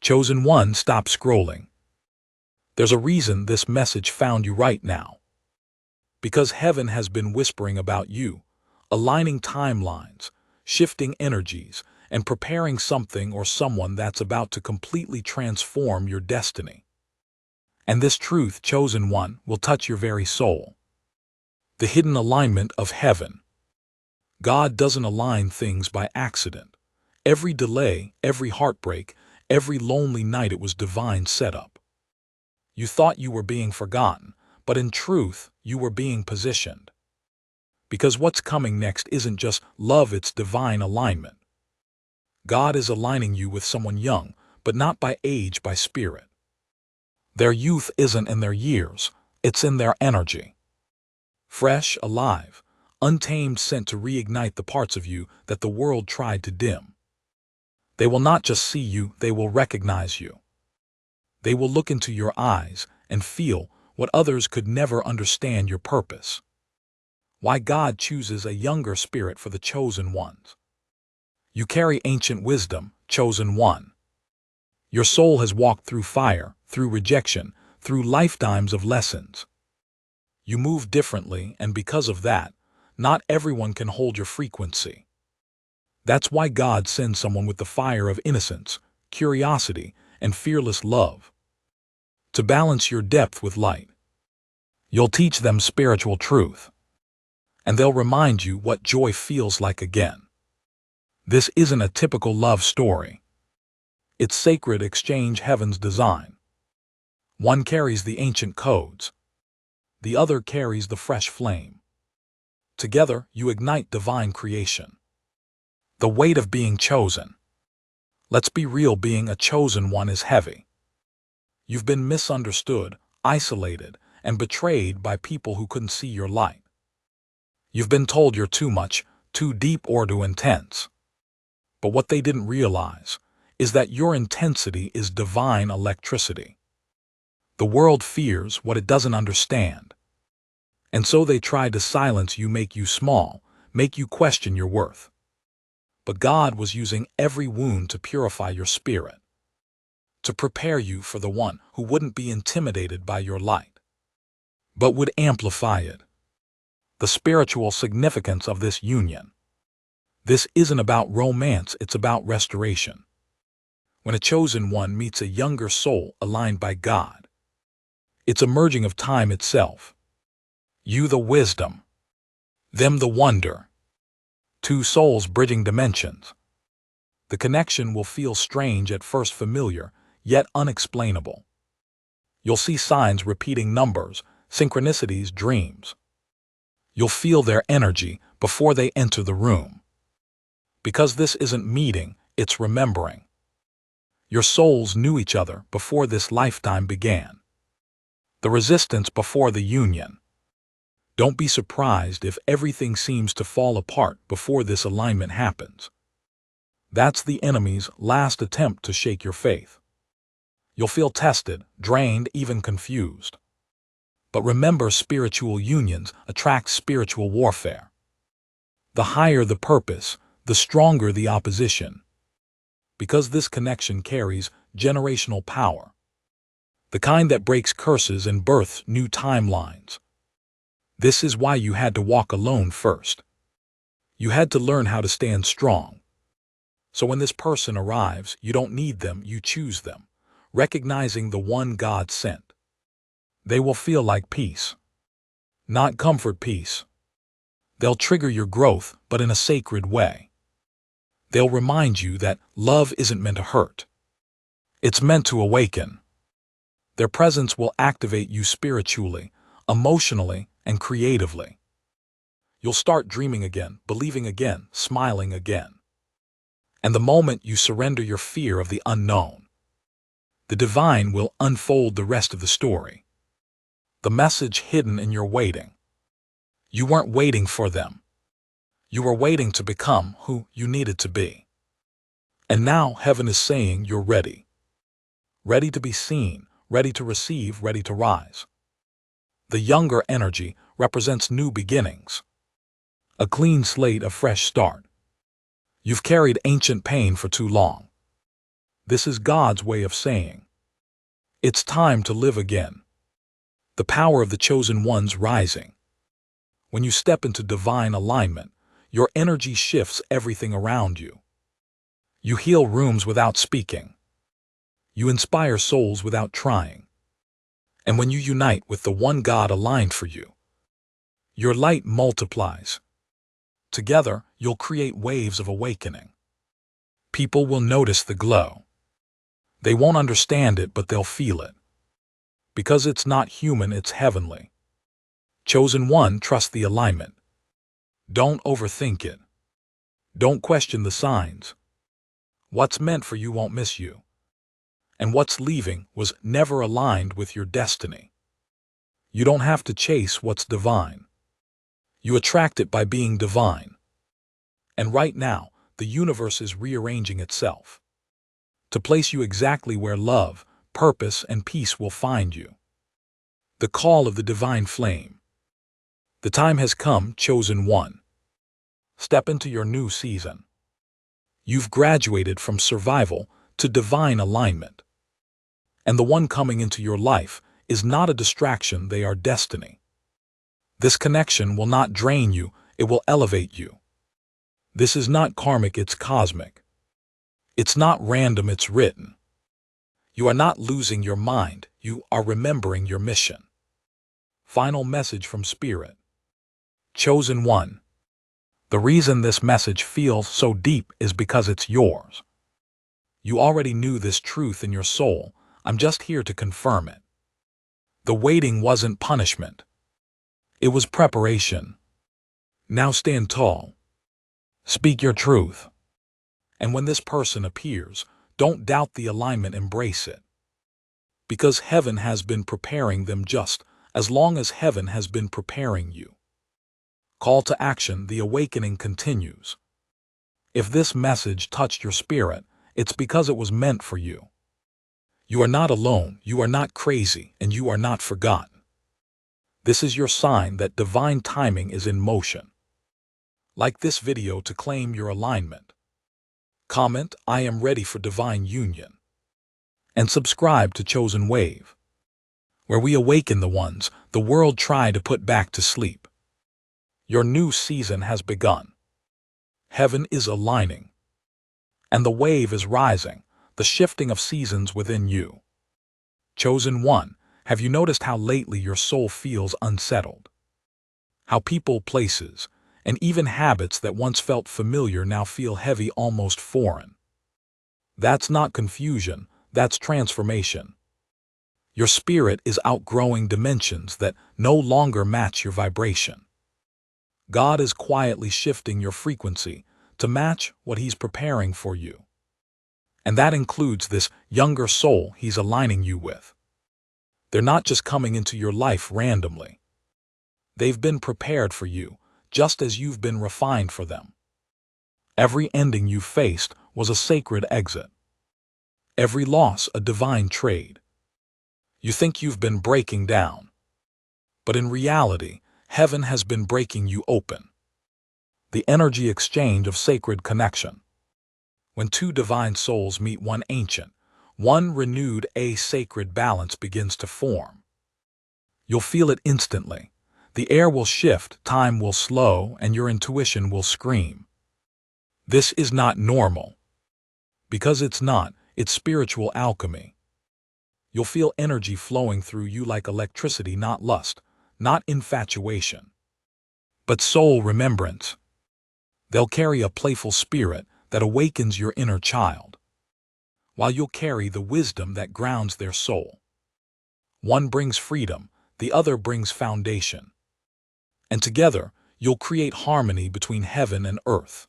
Chosen one, stop scrolling. There's a reason this message found you right now. Because heaven has been whispering about you, aligning timelines, shifting energies, and preparing something or someone that's about to completely transform your destiny. And this truth, chosen one, will touch your very soul. The hidden alignment of heaven. God doesn't align things by accident. Every delay, every heartbreak, every lonely night, it was divine setup. You thought you were being forgotten, but in truth, you were being positioned. Because what's coming next isn't just love, it's divine alignment. God is aligning you with someone young, but not by age, by spirit. Their youth isn't in their years, it's in their energy. Fresh, alive, untamed, sent to reignite the parts of you that the world tried to dim. They will not just see you, they will recognize you. They will look into your eyes and feel what others could never understand: your purpose. Why God chooses a younger spirit for the chosen ones. You carry ancient wisdom, chosen one. Your soul has walked through fire, through rejection, through lifetimes of lessons. You move differently, and because of that, not everyone can hold your frequency. That's why God sends someone with the fire of innocence, curiosity, and fearless love. To balance your depth with light. You'll teach them spiritual truth. And they'll remind you what joy feels like again. This isn't a typical love story. It's sacred exchange, heaven's design. One carries the ancient codes. The other carries the fresh flame. Together, you ignite divine creation. The weight of being chosen. Let's be real, being a chosen one is heavy. You've been misunderstood, isolated, and betrayed by people who couldn't see your light. You've been told you're too much, too deep, or too intense. But what they didn't realize is that your intensity is divine electricity. The world fears what it doesn't understand. And so they try to silence you, make you small, make you question your worth. But God was using every wound to purify your spirit, to prepare you for the one who wouldn't be intimidated by your light, but would amplify it. The spiritual significance of this union. This isn't about romance, it's about restoration. When a chosen one meets a younger soul aligned by God, it's a merging of time itself. You the wisdom, them the wonder. Two souls bridging dimensions. The connection will feel strange at first, familiar, yet unexplainable. You'll see signs, repeating numbers, synchronicities, dreams. You'll feel their energy before they enter the room. Because this isn't meeting, it's remembering. Your souls knew each other before this lifetime began. The resistance before the union. Don't be surprised if everything seems to fall apart before this alignment happens. That's the enemy's last attempt to shake your faith. You'll feel tested, drained, even confused. But remember, spiritual unions attract spiritual warfare. The higher the purpose, the stronger the opposition. Because this connection carries generational power. The kind that breaks curses and births new timelines. This is why you had to walk alone first. You had to learn how to stand strong. So when this person arrives, you don't need them, you choose them, recognizing the one God sent. They will feel like peace. Not comfort peace. They'll trigger your growth, but in a sacred way. They'll remind you that love isn't meant to hurt. It's meant to awaken. Their presence will activate you spiritually, emotionally, and creatively. You'll start dreaming again, believing again, smiling again. And the moment you surrender your fear of the unknown, the divine will unfold the rest of the story. The message hidden in your waiting. You weren't waiting for them. You were waiting to become who you needed to be. And now heaven is saying you're ready. Ready to be seen, ready to receive, ready to rise. The younger energy represents new beginnings. A clean slate, a fresh start. You've carried ancient pain for too long. This is God's way of saying, it's time to live again. The power of the chosen one's rising. When you step into divine alignment, your energy shifts everything around you. You heal rooms without speaking. You inspire souls without trying. And when you unite with the one God aligned for you, your light multiplies. Together, you'll create waves of awakening. People will notice the glow. They won't understand it, but they'll feel it. Because it's not human, it's heavenly. Chosen one, trust the alignment. Don't overthink it. Don't question the signs. What's meant for you won't miss you. And what's leaving was never aligned with your destiny. You don't have to chase what's divine. You attract it by being divine. And right now, the universe is rearranging itself to place you exactly where love, purpose, and peace will find you. The call of the divine flame. The time has come, chosen one. Step into your new season. You've graduated from survival to divine alignment. And the one coming into your life is not a distraction, they are destiny. This connection will not drain you, it will elevate you. This is not karmic, it's cosmic. It's not random, it's written. You are not losing your mind, you are remembering your mission. Final message from Spirit. Chosen one. The reason this message feels so deep is because it's yours. You already knew this truth in your soul, I'm just here to confirm it. The waiting wasn't punishment. It was preparation. Now stand tall. Speak your truth. And when this person appears, don't doubt the alignment, embrace it. Because heaven has been preparing them just as long as heaven has been preparing you. Call to action, the awakening continues. If this message touched your spirit, it's because it was meant for you. You are not alone, you are not crazy, and you are not forgotten. This is your sign that divine timing is in motion. Like this video to claim your alignment. Comment, I am ready for divine union. And subscribe to Chosen Wave, where we awaken the ones the world tried to put back to sleep. Your new season has begun. Heaven is aligning. And the wave is rising, the shifting of seasons within you. Chosen one, have you noticed how lately your soul feels unsettled? How people, places, and even habits that once felt familiar now feel heavy, almost foreign. That's not confusion, that's transformation. Your spirit is outgrowing dimensions that no longer match your vibration. God is quietly shifting your frequency to match what He's preparing for you. And that includes this younger soul He's aligning you with. They're not just coming into your life randomly. They've been prepared for you, just as you've been refined for them. Every ending you faced was a sacred exit. Every loss a divine trade. You think you've been breaking down. But in reality, heaven has been breaking you open. The energy exchange of sacred connection. When two divine souls meet, one ancient, one renewed, a sacred balance begins to form. You'll feel it instantly. The air will shift, time will slow, and your intuition will scream. This is not normal. Because it's not, it's spiritual alchemy. You'll feel energy flowing through you like electricity, not lust, not infatuation, but soul remembrance. They'll carry a playful spirit that awakens your inner child, while you'll carry the wisdom that grounds their soul. One brings freedom, the other brings foundation. And together, you'll create harmony between heaven and earth.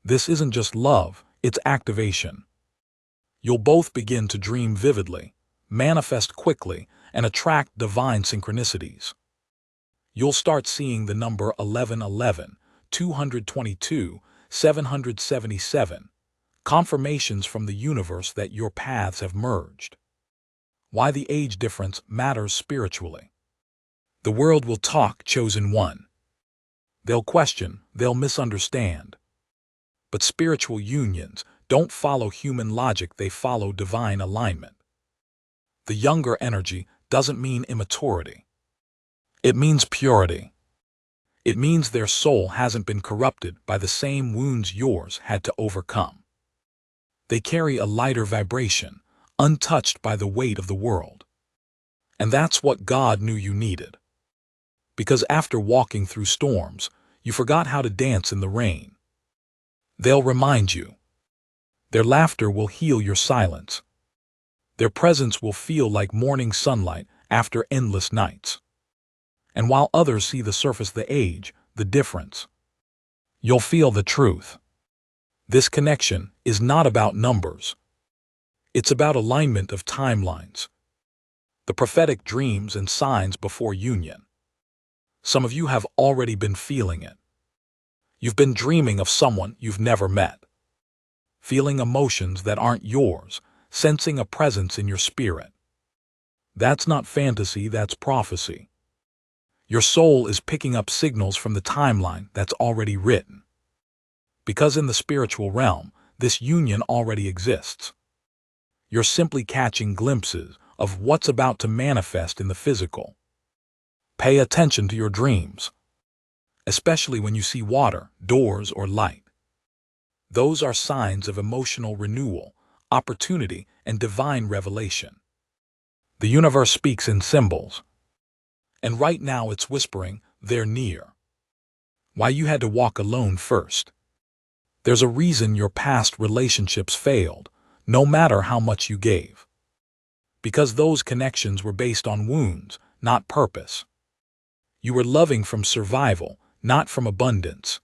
This isn't just love, it's activation. You'll both begin to dream vividly, manifest quickly, and attract divine synchronicities. You'll start seeing the number 1111, 222, 777, confirmations from the universe that your paths have merged. Why the age difference matters spiritually. The world will talk, chosen one. They'll question, they'll misunderstand. But spiritual unions, don't follow human logic, they follow divine alignment. The younger energy doesn't mean immaturity. It means purity. It means their soul hasn't been corrupted by the same wounds yours had to overcome. They carry a lighter vibration, untouched by the weight of the world. And that's what God knew you needed. Because after walking through storms, you forgot how to dance in the rain. They'll remind you. Their laughter will heal your silence. Their presence will feel like morning sunlight after endless nights. And while others see the surface, the age, the difference, you'll feel the truth. This connection is not about numbers. It's about alignment of timelines. The prophetic dreams and signs before union. Some of you have already been feeling it. You've been dreaming of someone you've never met. Feeling emotions that aren't yours, sensing a presence in your spirit. That's not fantasy, that's prophecy. Your soul is picking up signals from the timeline that's already written. Because in the spiritual realm, this union already exists. You're simply catching glimpses of what's about to manifest in the physical. Pay attention to your dreams, especially when you see water, doors, or light. Those are signs of emotional renewal, opportunity, and divine revelation. The universe speaks in symbols. And right now it's whispering, they're near. Why you had to walk alone first. There's a reason your past relationships failed, no matter how much you gave. Because those connections were based on wounds, not purpose. You were loving from survival, not from abundance.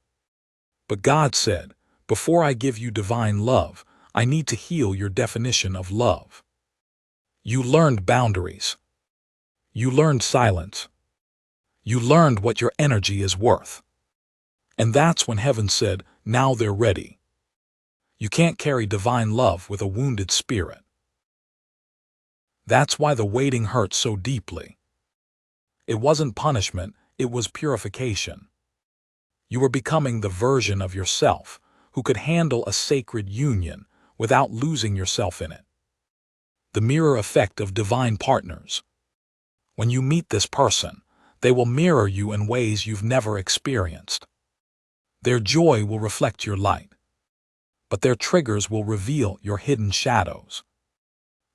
But God said, before I give you divine love, I need to heal your definition of love. You learned boundaries. You learned silence. You learned what your energy is worth. And that's when heaven said, now they're ready. You can't carry divine love with a wounded spirit. That's why the waiting hurt so deeply. It wasn't punishment, it was purification. You were becoming the version of yourself who could handle a sacred union without losing yourself in it. The mirror effect of divine partners. When you meet this person, they will mirror you in ways you've never experienced. Their joy will reflect your light, but their triggers will reveal your hidden shadows.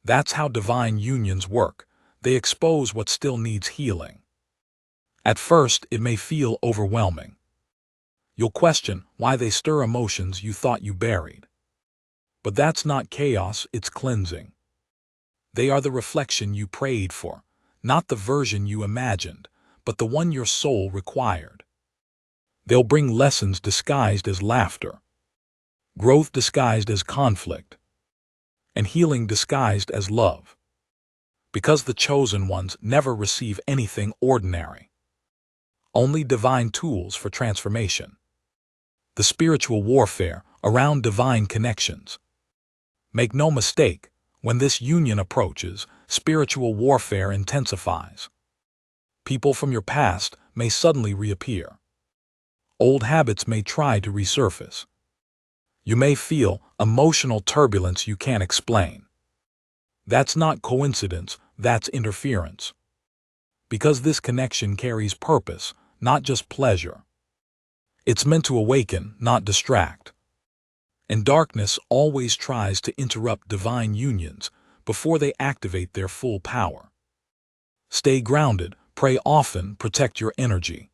That's how divine unions work. They expose what still needs healing. At first, it may feel overwhelming. You'll question why they stir emotions you thought you buried. But that's not chaos, it's cleansing. They are the reflection you prayed for, not the version you imagined, but the one your soul required. They'll bring lessons disguised as laughter, growth disguised as conflict, and healing disguised as love. Because the chosen ones never receive anything ordinary. Only divine tools for transformation. The spiritual warfare around divine connections. Make no mistake, when this union approaches, spiritual warfare intensifies. People from your past may suddenly reappear. Old habits may try to resurface. You may feel emotional turbulence you can't explain. That's not coincidence, that's interference. Because this connection carries purpose, not just pleasure. It's meant to awaken, not distract. And darkness always tries to interrupt divine unions before they activate their full power. Stay grounded, pray often, protect your energy.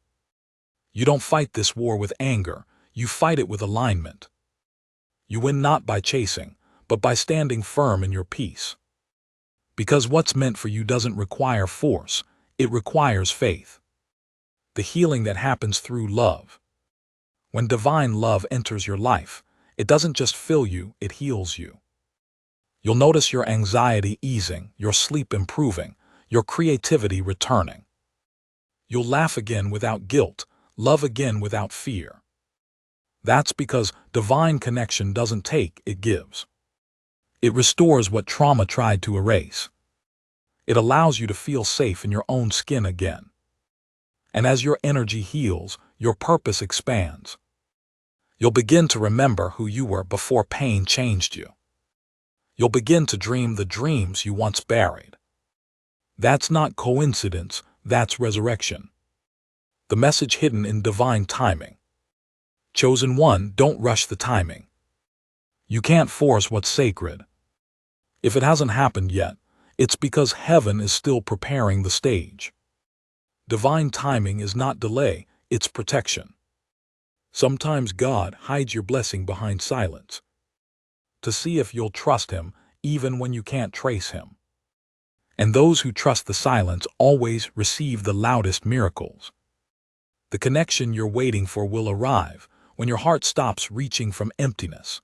You don't fight this war with anger, you fight it with alignment. You win not by chasing, but by standing firm in your peace. Because what's meant for you doesn't require force, it requires faith. The healing that happens through love. When divine love enters your life, it doesn't just fill you, it heals you. You'll notice your anxiety easing, your sleep improving, your creativity returning. You'll laugh again without guilt, love again without fear. That's because divine connection doesn't take, it gives. It restores what trauma tried to erase. It allows you to feel safe in your own skin again. And as your energy heals, your purpose expands. You'll begin to remember who you were before pain changed you. You'll begin to dream the dreams you once buried. That's not coincidence, that's resurrection. The message hidden in divine timing. Chosen one, don't rush the timing. You can't force what's sacred. If it hasn't happened yet, it's because heaven is still preparing the stage. Divine timing is not delay, it's protection. Sometimes God hides your blessing behind silence, to see if you'll trust Him even when you can't trace Him. And those who trust the silence always receive the loudest miracles. The connection you're waiting for will arrive when your heart stops reaching from emptiness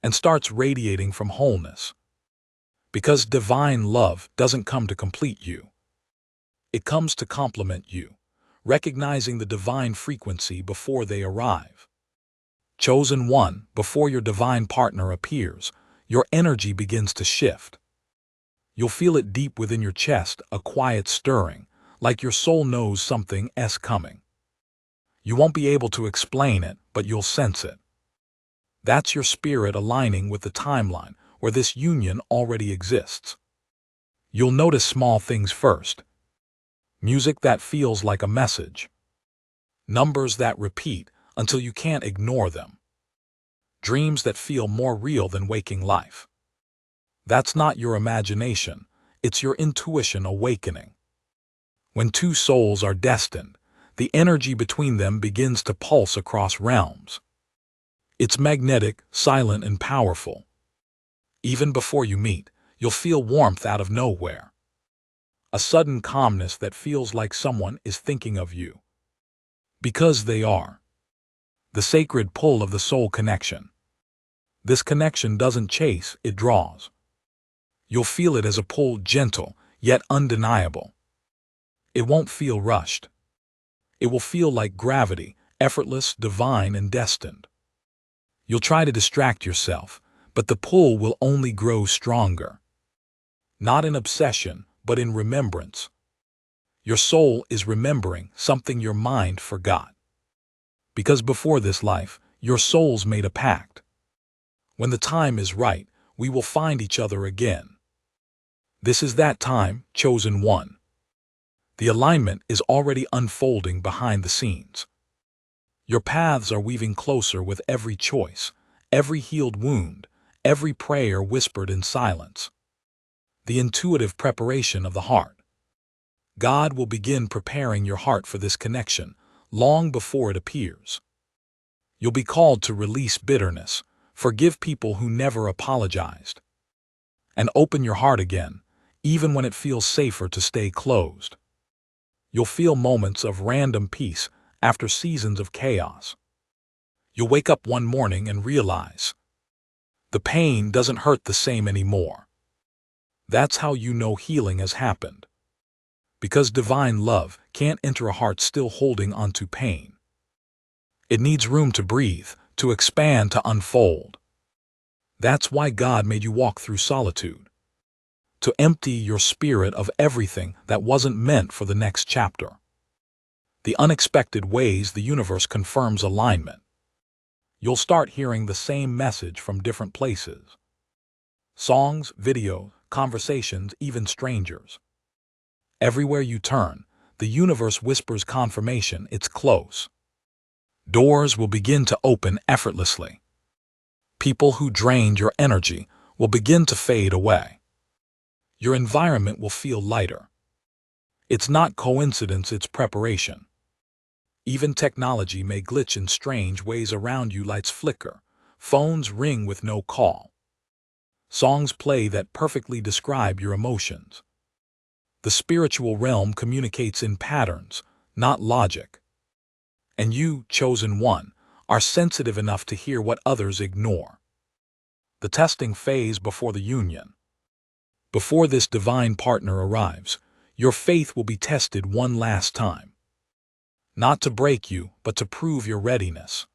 and starts radiating from wholeness. Because divine love doesn't come to complete you. It comes to complement you, recognizing the divine frequency before they arrive. Chosen one, before your divine partner appears, your energy begins to shift. You'll feel it deep within your chest, a quiet stirring, like your soul knows something is coming. You won't be able to explain it, but you'll sense it. That's your spirit aligning with the timeline where this union already exists. You'll notice small things first. Music that feels like a message. Numbers that repeat until you can't ignore them. Dreams that feel more real than waking life. That's not your imagination, it's your intuition awakening. When two souls are destined, the energy between them begins to pulse across realms. It's magnetic, silent, and powerful. Even before you meet, you'll feel warmth out of nowhere. A sudden calmness that feels like someone is thinking of you. Because they are. The sacred pull of the soul connection. This connection doesn't chase, it draws. You'll feel it as a pull, gentle, yet undeniable. It won't feel rushed. It will feel like gravity, effortless, divine, and destined. You'll try to distract yourself, but the pull will only grow stronger. Not in obsession, but in remembrance. Your soul is remembering something your mind forgot. Because before this life, your souls made a pact. When the time is right, we will find each other again. This is that time, chosen one. The alignment is already unfolding behind the scenes. Your paths are weaving closer with every choice, every healed wound, every prayer whispered in silence. The intuitive preparation of the heart. God will begin preparing your heart for this connection long before it appears. You'll be called to release bitterness, forgive people who never apologized, and open your heart again, even when it feels safer to stay closed. You'll feel moments of random peace after seasons of chaos. You'll wake up one morning and realize the pain doesn't hurt the same anymore. That's how you know healing has happened. Because divine love can't enter a heart still holding onto pain. It needs room to breathe, to expand, to unfold. That's why God made you walk through solitude. To empty your spirit of everything that wasn't meant for the next chapter. The unexpected ways the universe confirms alignment. You'll start hearing the same message from different places. Songs, videos, conversations, even strangers. Everywhere you turn, the universe whispers confirmation it's close. Doors will begin to open effortlessly. People who drained your energy will begin to fade away. Your environment will feel lighter. It's not coincidence, it's preparation. Even technology may glitch in strange ways around you, lights flicker, phones ring with no call. Songs play that perfectly describe your emotions. The spiritual realm communicates in patterns, not logic. And you, chosen one, are sensitive enough to hear what others ignore. The testing phase before the union. Before this divine partner arrives, your faith will be tested one last time. Not to break you, but to prove your readiness.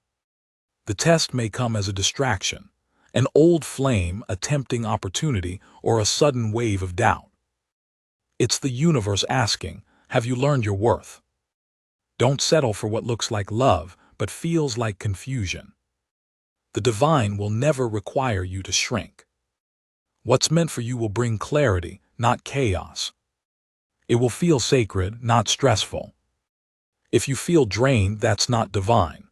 The test may come as a distraction, an old flame, a tempting opportunity, or a sudden wave of doubt. It's the universe asking, have you learned your worth? Don't settle for what looks like love, but feels like confusion. The divine will never require you to shrink. What's meant for you will bring clarity, not chaos. It will feel sacred, not stressful. If you feel drained, that's not divine.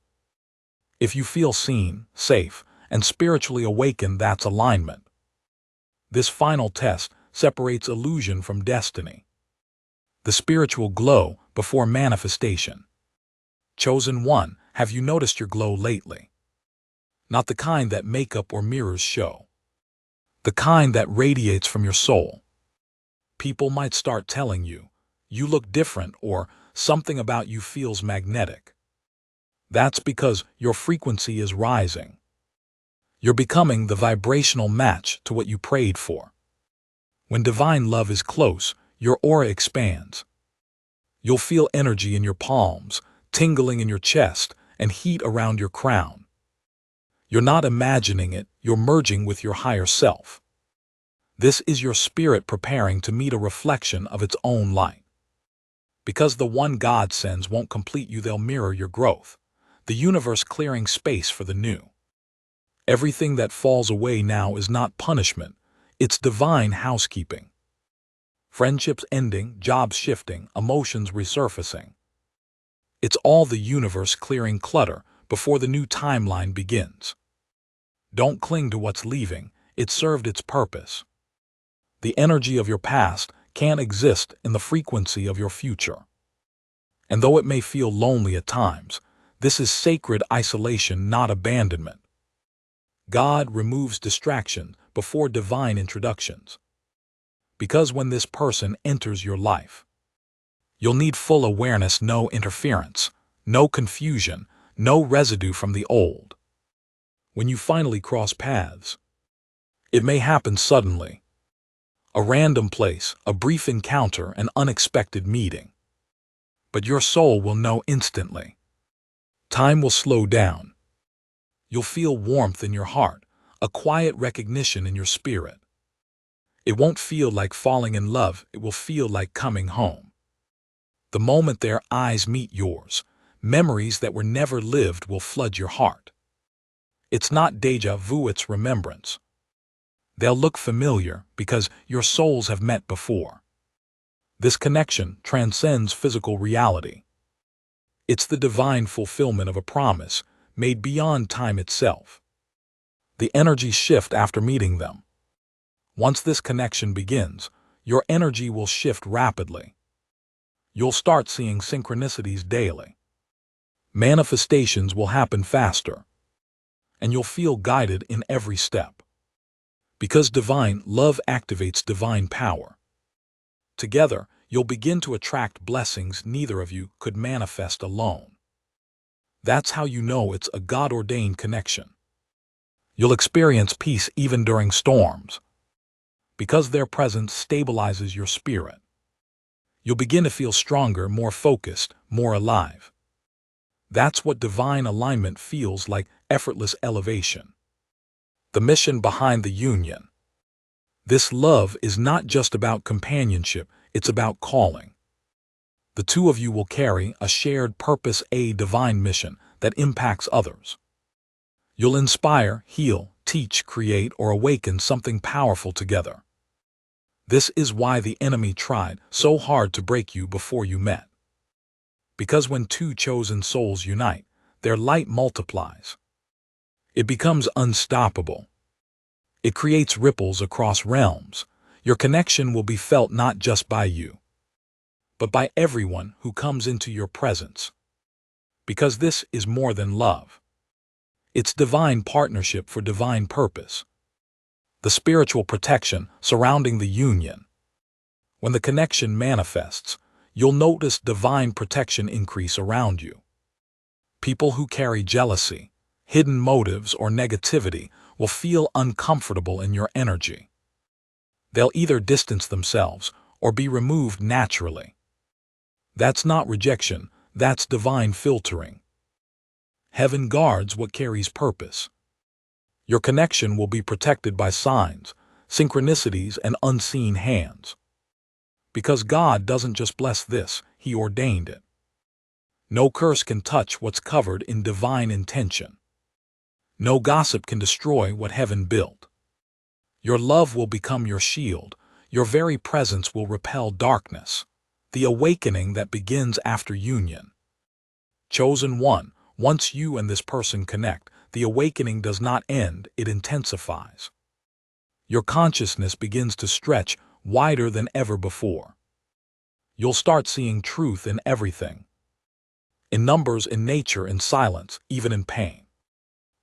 If you feel seen, safe, and spiritually awakened, that's alignment. This final test separates illusion from destiny. The spiritual glow before manifestation. Chosen one, have you noticed your glow lately? Not the kind that makeup or mirrors show. The kind that radiates from your soul. People might start telling you, you look different, or something about you feels magnetic. That's because your frequency is rising. You're becoming the vibrational match to what you prayed for. When divine love is close, your aura expands. You'll feel energy in your palms, tingling in your chest, and heat around your crown. You're not imagining it, you're merging with your higher self. This is your spirit preparing to meet a reflection of its own light. Because the one God sends won't complete you, they'll mirror your growth, the universe clearing space for the new. Everything that falls away now is not punishment, it's divine housekeeping. Friendships ending, jobs shifting, emotions resurfacing. It's all the universe clearing clutter before the new timeline begins. Don't cling to what's leaving, it served its purpose. The energy of your past can't exist in the frequency of your future. And though it may feel lonely at times, this is sacred isolation, not abandonment. God removes distraction before divine introductions. Because when this person enters your life, you'll need full awareness, no interference, no confusion, no residue from the old. When you finally cross paths, it may happen suddenly. A random place, a brief encounter, an unexpected meeting. But your soul will know instantly. Time will slow down. You'll feel warmth in your heart, a quiet recognition in your spirit. It won't feel like falling in love, it will feel like coming home. The moment their eyes meet yours, memories that were never lived will flood your heart. It's not déjà vu, it's remembrance. They'll look familiar because your souls have met before. This connection transcends physical reality. It's the divine fulfillment of a promise made beyond time itself. The energies shift after meeting them. Once this connection begins, your energy will shift rapidly. You'll start seeing synchronicities daily. Manifestations will happen faster. And you'll feel guided in every step. Because divine love activates divine power. Together, you'll begin to attract blessings neither of you could manifest alone. That's how you know it's a God-ordained connection. You'll experience peace even during storms. Because their presence stabilizes your spirit. You'll begin to feel stronger, more focused, more alive. That's what divine alignment feels like, effortless elevation. The mission behind the union. This love is not just about companionship, it's about calling. The two of you will carry a shared purpose, a divine mission that impacts others. You'll inspire, heal, teach, create, or awaken something powerful together. This is why the enemy tried so hard to break you before you met. Because when two chosen souls unite, their light multiplies. It becomes unstoppable. It creates ripples across realms. Your connection will be felt not just by you, but by everyone who comes into your presence. Because this is more than love. It's divine partnership for divine purpose. The spiritual protection surrounding the union. When the connection manifests, you'll notice divine protection increase around you. People who carry jealousy, hidden motives, or negativity will feel uncomfortable in your energy. They'll either distance themselves or be removed naturally. That's not rejection, that's divine filtering. Heaven guards what carries purpose. Your connection will be protected by signs, synchronicities, and unseen hands. Because God doesn't just bless this, He ordained it. No curse can touch what's covered in divine intention. No gossip can destroy what heaven built. Your love will become your shield. Your very presence will repel darkness. The awakening that begins after union. Chosen one, once you and this person connect, the awakening does not end, it intensifies. Your consciousness begins to stretch wider than ever before. You'll start seeing truth in everything. In numbers, in nature, in silence, even in pain.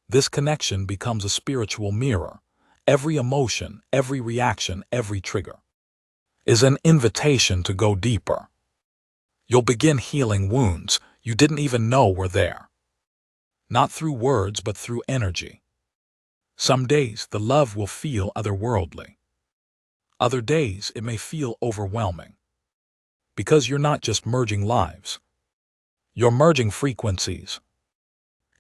This connection becomes a spiritual mirror. Every emotion, every reaction, every trigger is an invitation to go deeper. You'll begin healing wounds you didn't even know were there. Not through words, but through energy. Some days the love will feel otherworldly. Other days it may feel overwhelming. Because you're not just merging lives. You're merging frequencies.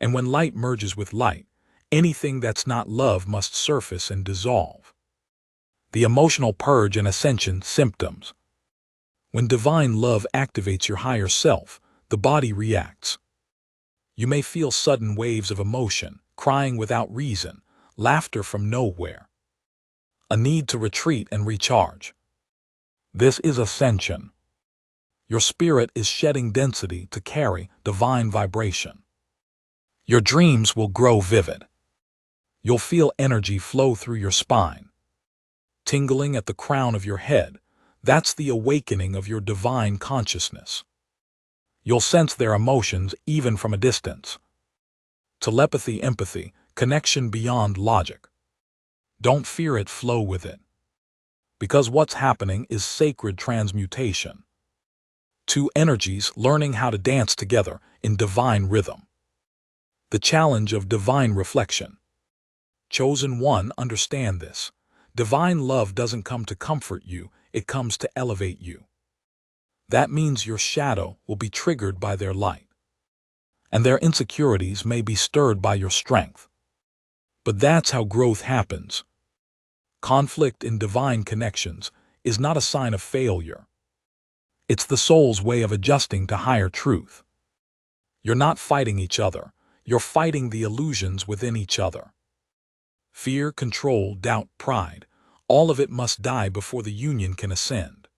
And when light merges with light, anything that's not love must surface and dissolve. The emotional purge and ascension symptoms. When divine love activates your higher self, the body reacts. You may feel sudden waves of emotion, crying without reason, laughter from nowhere. A need to retreat and recharge. This is ascension. Your spirit is shedding density to carry divine vibration. Your dreams will grow vivid. You'll feel energy flow through your spine. Tingling at the crown of your head, that's the awakening of your divine consciousness. You'll sense their emotions even from a distance. Telepathy, empathy, connection beyond logic. Don't fear it, flow with it. Because what's happening is sacred transmutation. Two energies learning how to dance together in divine rhythm. The challenge of divine reflection. Chosen one, understand this. Divine love doesn't come to comfort you, it comes to elevate you. That means your shadow will be triggered by their light. And their insecurities may be stirred by your strength. But that's how growth happens. Conflict in divine connections is not a sign of failure. It's the soul's way of adjusting to higher truth. You're not fighting each other, you're fighting the illusions within each other. Fear, control, doubt, pride, all of it must die before the union can ascend.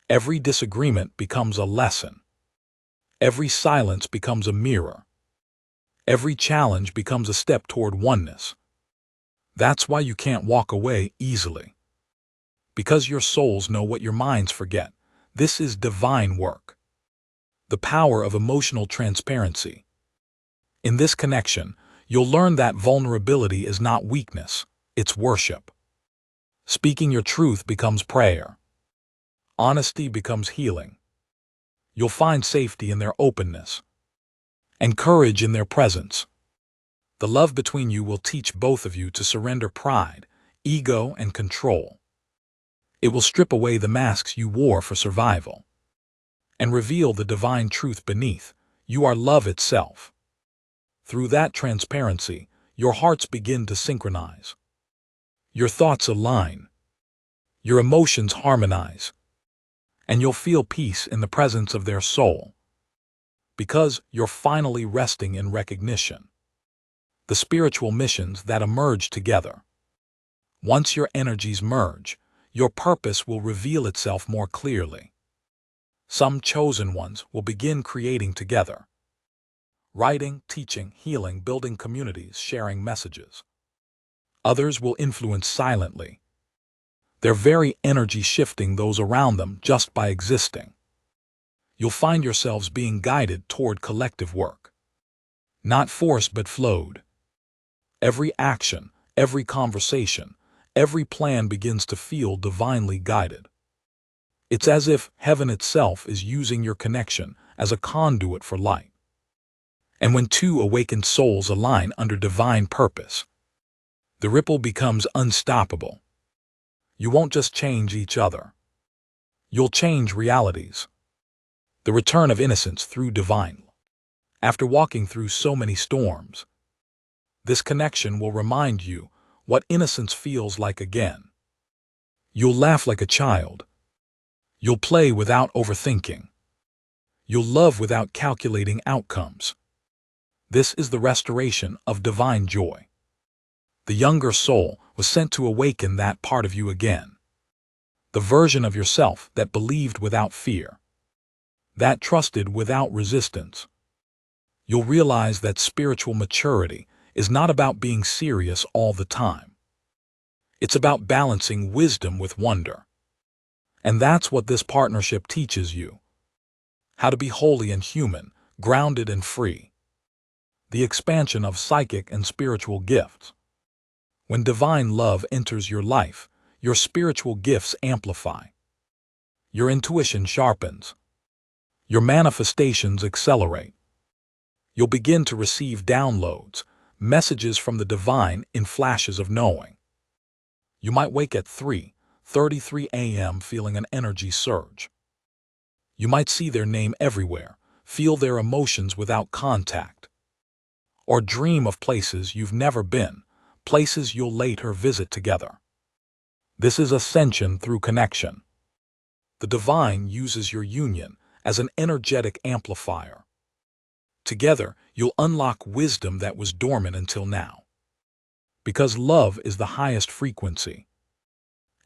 Every disagreement becomes a lesson. Every silence becomes a mirror. Every challenge becomes a step toward oneness. That's why you can't walk away easily. Because your souls know what your minds forget. This is divine work. The power of emotional transparency. In this connection, you'll learn that vulnerability is not weakness, it's worship. Speaking your truth becomes prayer. Honesty becomes healing. You'll find safety in their openness and courage in their presence. The love between you will teach both of you to surrender pride, ego, and control. It will strip away the masks you wore for survival and reveal the divine truth beneath. You are love itself. Through that transparency, your hearts begin to synchronize. Your thoughts align. Your emotions harmonize. And you'll feel peace in the presence of their soul. Because you're finally resting in recognition. The spiritual missions that emerge together. Once your energies merge, your purpose will reveal itself more clearly. Some chosen ones will begin creating together. Writing, teaching, healing, building communities, sharing messages. Others will influence silently. Their very energy shifting those around them just by existing. You'll find yourselves being guided toward collective work. Not forced but flowed. Every action, every conversation, every plan begins to feel divinely guided. It's as if heaven itself is using your connection as a conduit for light. And when two awakened souls align under divine purpose, the ripple becomes unstoppable. You won't just change each other. You'll change realities. The return of innocence through divine. After walking through so many storms, this connection will remind you what innocence feels like again. You'll laugh like a child. You'll play without overthinking. You'll love without calculating outcomes. This is the restoration of divine joy. The younger soul was sent to awaken that part of you again. The version of yourself that believed without fear, that trusted without resistance. You'll realize that spiritual maturity is not about being serious all the time. It's about balancing wisdom with wonder. And that's what this partnership teaches you. How to be holy and human, grounded and free. The expansion of psychic and spiritual gifts. When divine love enters your life, your spiritual gifts amplify. Your intuition sharpens. Your manifestations accelerate. You'll begin to receive downloads, messages from the divine in flashes of knowing. You might wake at 3:33 a.m. feeling an energy surge. You might see their name everywhere, feel their emotions without contact. Or dream of places you've never been, places you'll later visit together. This is ascension through connection. The divine uses your union as an energetic amplifier. Together, you'll unlock wisdom that was dormant until now. Because love is the highest frequency.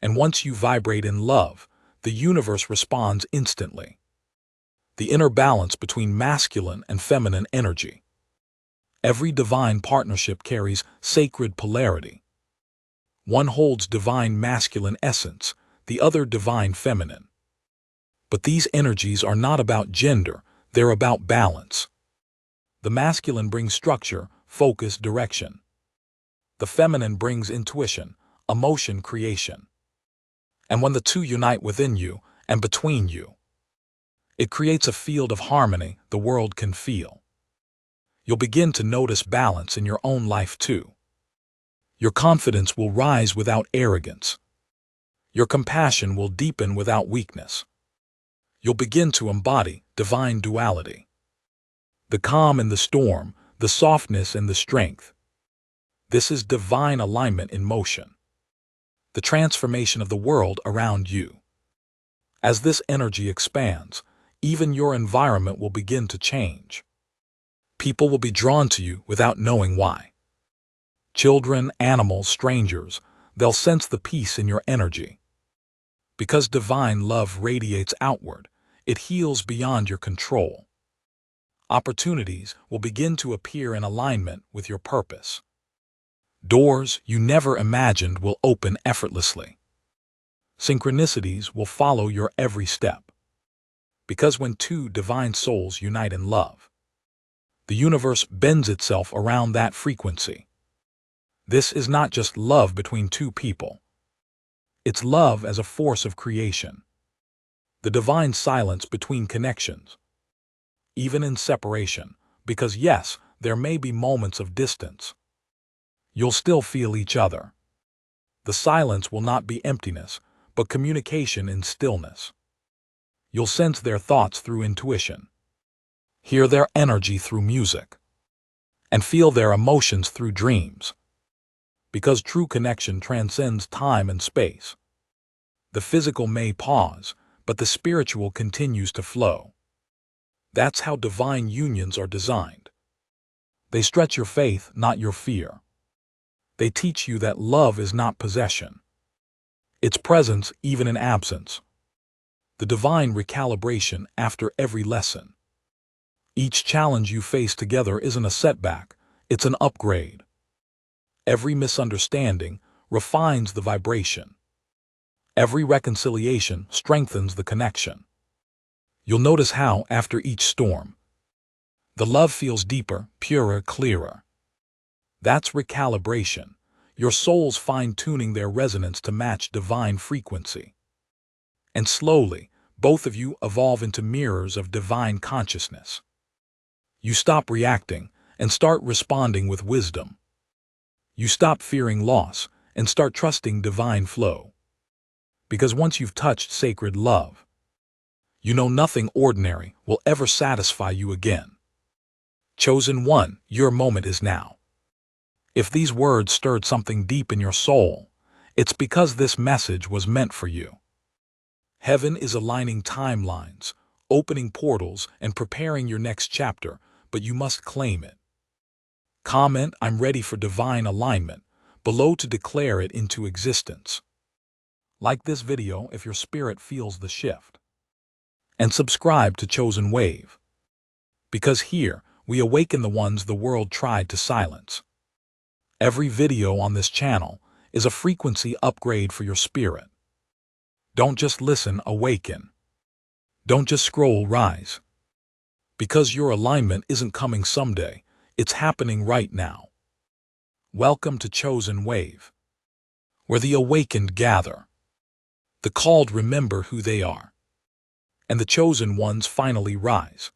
And once you vibrate in love, the universe responds instantly. The inner balance between masculine and feminine energy. Every divine partnership carries sacred polarity. One holds divine masculine essence, the other divine feminine. But these energies are not about gender, they're about balance. The masculine brings structure, focus, direction. The feminine brings intuition, emotion, creation. And when the two unite within you and between you, it creates a field of harmony the world can feel. You'll begin to notice balance in your own life too. Your confidence will rise without arrogance. Your compassion will deepen without weakness. You'll begin to embody divine duality. The calm in the storm, the softness and the strength. This is divine alignment in motion. The transformation of the world around you. As this energy expands, even your environment will begin to change. People will be drawn to you without knowing why. Children, animals, strangers, they'll sense the peace in your energy. Because divine love radiates outward, it heals beyond your control. Opportunities will begin to appear in alignment with your purpose. Doors you never imagined will open effortlessly. Synchronicities will follow your every step. Because when two divine souls unite in love, the universe bends itself around that frequency. This is not just love between two people. It's love as a force of creation. The divine silence between connections. Even in separation, because yes, there may be moments of distance. You'll still feel each other. The silence will not be emptiness, but communication in stillness. You'll sense their thoughts through intuition, hear their energy through music, and feel their emotions through dreams. Because true connection transcends time and space. The physical may pause, but the spiritual continues to flow. That's how divine unions are designed. They stretch your faith, not your fear. They teach you that love is not possession. It's presence even in absence. The divine recalibration after every lesson. Each challenge you face together isn't a setback, it's an upgrade. Every misunderstanding refines the vibration. Every reconciliation strengthens the connection. You'll notice how, after each storm, the love feels deeper, purer, clearer. That's recalibration, your souls fine-tuning their resonance to match divine frequency. And slowly, both of you evolve into mirrors of divine consciousness. You stop reacting and start responding with wisdom. You stop fearing loss and start trusting divine flow. Because once you've touched sacred love, you know nothing ordinary will ever satisfy you again. Chosen one, your moment is now. If these words stirred something deep in your soul, it's because this message was meant for you. Heaven is aligning timelines, opening portals, and preparing your next chapter, but you must claim it. Comment, "I'm ready for divine alignment," below to declare it into existence. Like this video if your spirit feels the shift. And subscribe to Chosen Wave. Because here, we awaken the ones the world tried to silence. Every video on this channel is a frequency upgrade for your spirit. Don't just listen, awaken. Don't just scroll, rise. Because your alignment isn't coming someday, it's happening right now. Welcome to Chosen Wave, where the awakened gather. The called remember who they are, and the chosen ones finally rise.